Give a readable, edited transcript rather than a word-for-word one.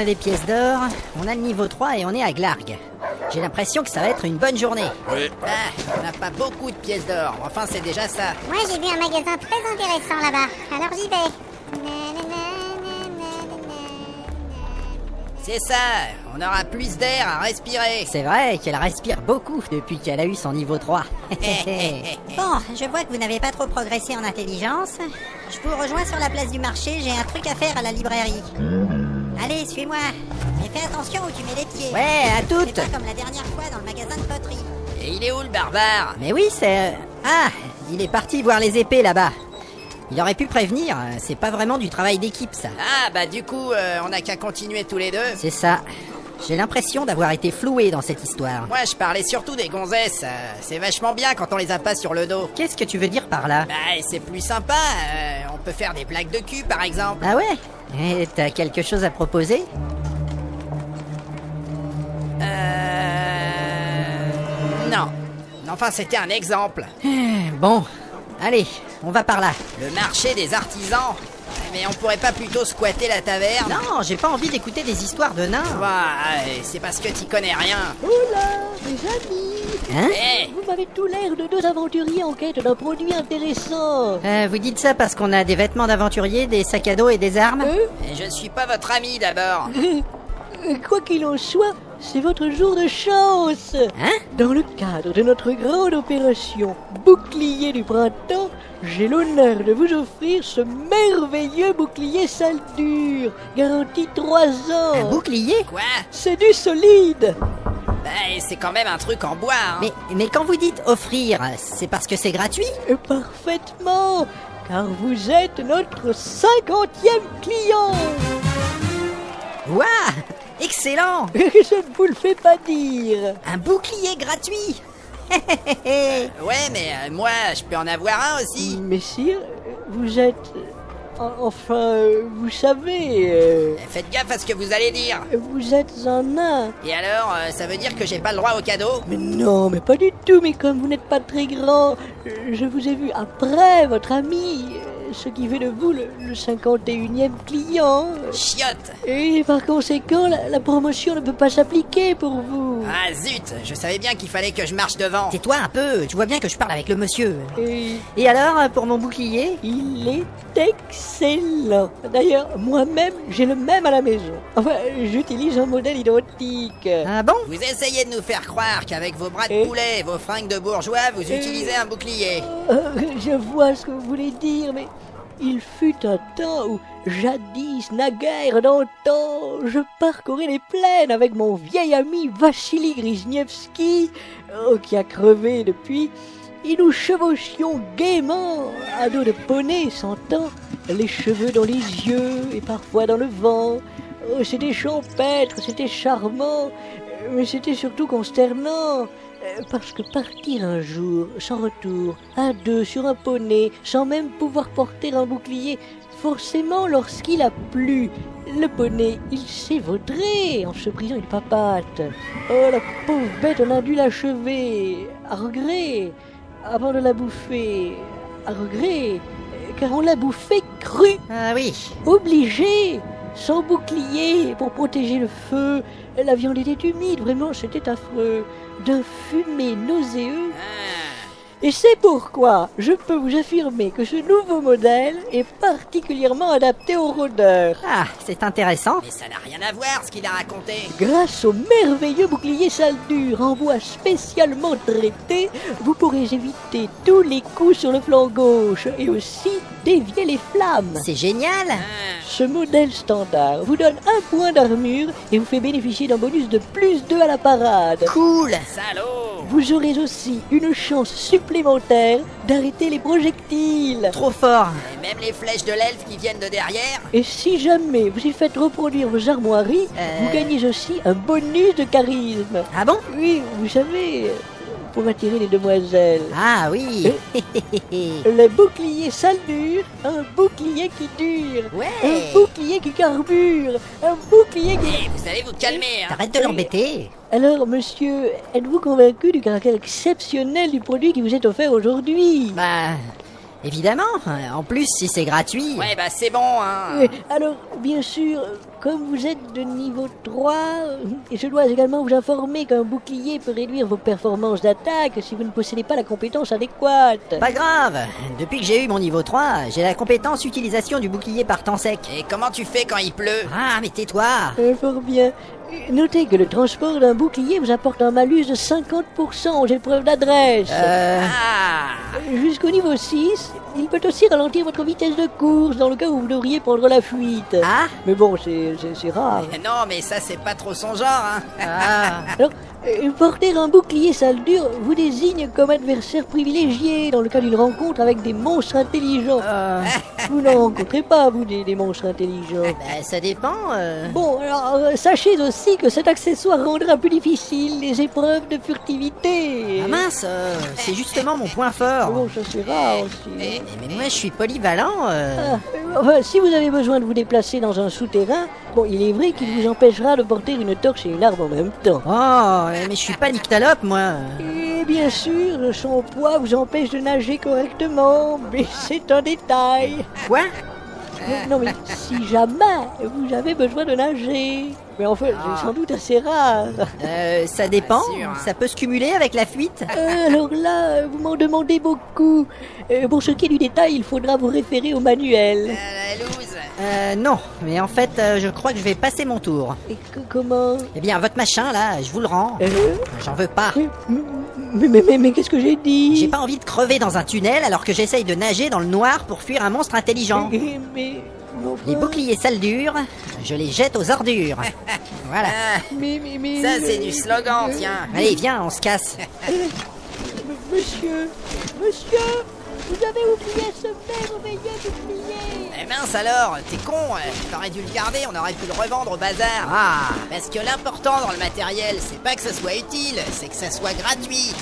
a des pièces d'or, on a le niveau 3 et on est à Glarg. J'ai l'impression que ça va être une bonne journée. Oui. On n'a pas beaucoup de pièces d'or, enfin c'est déjà ça. Moi j'ai vu un magasin très intéressant là-bas, alors j'y vais. C'est ça, on aura plus d'air à respirer. C'est vrai qu'elle respire beaucoup depuis qu'elle a eu son niveau 3. Bon, je vois que vous n'avez pas trop progressé en intelligence. Je vous rejoins sur la place du marché, j'ai un truc à faire à la librairie. Allez, suis-moi. Mais fais attention où tu mets les pieds. Ouais, à C'est toutes. pas comme la dernière fois dans le magasin de poterie. Et il est où le barbare? Mais oui, c'est... Ah, il est parti voir les épées là-bas. Il aurait pu prévenir, c'est pas vraiment du travail d'équipe ça. Ah bah du coup, on n'a qu'à continuer tous les deux. C'est ça. J'ai l'impression d'avoir été floué dans cette histoire. Moi je parlais surtout des gonzesses, c'est vachement bien quand on les a pas sur le dos. Qu'est-ce que tu veux dire par là? Bah c'est plus sympa, on peut faire des blagues de cul par exemple. Ah ouais? Et t'as quelque chose à proposer? Non. Enfin c'était un exemple. Bon, allez, on va par là. Le marché des artisans. Mais on pourrait pas plutôt squatter la taverne? Non, j'ai pas envie d'écouter des histoires de nains. C'est parce que t'y connais rien. Oula, mes amis, Hein? Eh, vous m'avez tout l'air de deux aventuriers en quête d'un produit intéressant. Vous dites ça parce qu'on a des vêtements d'aventurier, des sacs à dos et des armes? je ne suis pas votre ami d'abord. Quoi qu'il en soit, c'est votre jour de chance. Hein? Dans le cadre de notre grande opération Bouclier du printemps, j'ai l'honneur de vous offrir ce merveilleux bouclier Saldur, garanti 3 ans. Un bouclier? Quoi? C'est du solide. Bah c'est quand même un truc en bois, hein. Mais quand vous dites offrir, c'est parce que c'est gratuit? Et parfaitement, car vous êtes notre 50e client. Waouh! Excellent! Je ne vous le fais pas dire. Un bouclier gratuit! Ouais, mais moi, je peux en avoir un aussi. Messire, vous êtes... Enfin, vous savez... Faites gaffe à ce que vous allez dire. Vous êtes un nain. Et alors, ça veut dire que j'ai pas le droit au cadeau? Mais non, mais pas du tout, mais comme vous n'êtes pas très grand, je vous ai vu après votre ami, ce qui fait de vous le 51e client. Chiotte! Et par conséquent, la promotion ne peut pas s'appliquer pour vous. Ah zut! Je savais bien qu'il fallait que je marche devant. Tais-toi un peu, tu vois bien que je parle avec le monsieur. Et Et alors, pour mon bouclier? il est excellent. D'ailleurs, moi-même, j'ai le même à la maison. Enfin, j'utilise un modèle identique. Ah bon? Vous essayez de nous faire croire qu'avec vos bras de Et- poulet et vos fringues de bourgeois, vous utilisez un bouclier. Je vois ce que vous voulez dire, mais il fut un temps où, jadis, naguère d'antan, je parcourais les plaines avec mon vieil ami Vassili Grisnievski, qui a crevé depuis, et nous chevauchions gaiement, à dos de poney, s'entend, les cheveux dans les yeux et parfois dans le vent. C'était champêtre, c'était charmant, mais c'était surtout consternant. Parce que partir un jour, sans retour, à deux sur un poney, sans même pouvoir porter un bouclier, forcément lorsqu'il a plu, le poney, il s'est vautré en se brisant une papate. Oh, la pauvre bête, on a dû l'achever, à regret, avant de la bouffer, à regret, car on l'a bouffé cru, Ah oui. obligé, sans bouclier pour protéger le feu. La viande était humide, vraiment, c'était affreux, d'un fumé nauséeux. Et c'est pourquoi je peux vous affirmer que ce nouveau modèle est particulièrement adapté aux rôdeurs. Ah, c'est intéressant. Mais ça n'a rien à voir ce qu'il a raconté. Grâce au merveilleux bouclier Saldur en bois spécialement traité, vous pourrez éviter tous les coups sur le flanc gauche et aussi dévier les flammes. C'est génial. Ce modèle standard vous donne 1 point d'armure et vous fait bénéficier d'un bonus de +2 à la parade. Cool. Salaud! Vous aurez aussi une chance supplémentaire d'arrêter les projectiles. Trop fort. Et même les flèches de l'elfe qui viennent de derrière? Et si jamais vous y faites reproduire vos armoiries, vous gagnez aussi un bonus de charisme. Ah bon? Oui, vous savez, pour attirer les demoiselles. Ah oui. Le bouclier Saldur, un bouclier qui dure, Ouais. un bouclier qui carbure, un bouclier qui... Eh, vous allez vous calmer, hein. Arrête de l'embêter. Alors, monsieur, êtes-vous convaincu du caractère exceptionnel du produit qui vous est offert aujourd'hui? Bah, évidemment. En plus, si c'est gratuit. Ouais, bah c'est bon, hein. Alors, bien sûr, comme vous êtes de niveau 3, je dois également vous informer qu'un bouclier peut réduire vos performances d'attaque si vous ne possédez pas la compétence adéquate. Pas grave, depuis que j'ai eu mon niveau 3, j'ai la compétence utilisation du bouclier par temps sec. Et comment tu fais quand il pleut? Ah, mais tais-toi. Fort bien. Notez que le transport d'un bouclier vous apporte un malus de 50% aux épreuves d'adresse. Ah! Jusqu'au niveau 6, il peut aussi ralentir votre vitesse de course dans le cas où vous devriez prendre la fuite. Ah. Mais bon, c'est rare. Non, mais ça, c'est pas trop son genre, hein. Ah. Alors, porter un bouclier salle dure vous désigne comme adversaire privilégié dans le cas d'une rencontre avec des monstres intelligents. Vous n'en rencontrez pas, vous, des monstres intelligents. Bah, ça dépend. Bon, alors, sachez aussi que cet accessoire rendra plus difficile les épreuves de furtivité. Ah mince, c'est justement mon point fort. Bon, ça c'est rare aussi. Mais moi, je suis polyvalent. Enfin, si vous avez besoin de vous déplacer dans un souterrain, bon, il est vrai qu'il vous empêchera de porter une torche et une arme en même temps. Oh, mais je suis pas nyctalope, moi. Et bien sûr, son poids vous empêche de nager correctement, mais c'est un détail. Quoi? Non mais si jamais vous avez besoin de nager. Mais enfin, c'est sans doute assez rare. Ça dépend. Pas sûr, hein. Ça peut se cumuler avec la fuite. Alors là, vous m'en demandez beaucoup. Pour ce qui est du détail, il faudra vous référer au manuel. La loose. Non, mais en fait, je crois que je vais passer mon tour. Et comment? Eh bien, votre machin, là, je vous le rends. J'en veux pas. Mais qu'est-ce que j'ai dit? J'ai pas envie de crever dans un tunnel alors que j'essaye de nager dans le noir pour fuir un monstre intelligent. Mais enfin, Les boucliers sales durs, je les jette aux ordures. Voilà. mais Ça, c'est du slogan, tiens. Allez, viens, on se casse. Monsieur, vous avez oublié ce merveilleux bouclier. Eh mince alors, t'es con, t'aurais dû le garder, on aurait pu le revendre au bazar. Ah. Parce que l'important dans le matériel, c'est pas que ça soit utile, c'est que ça soit gratuit.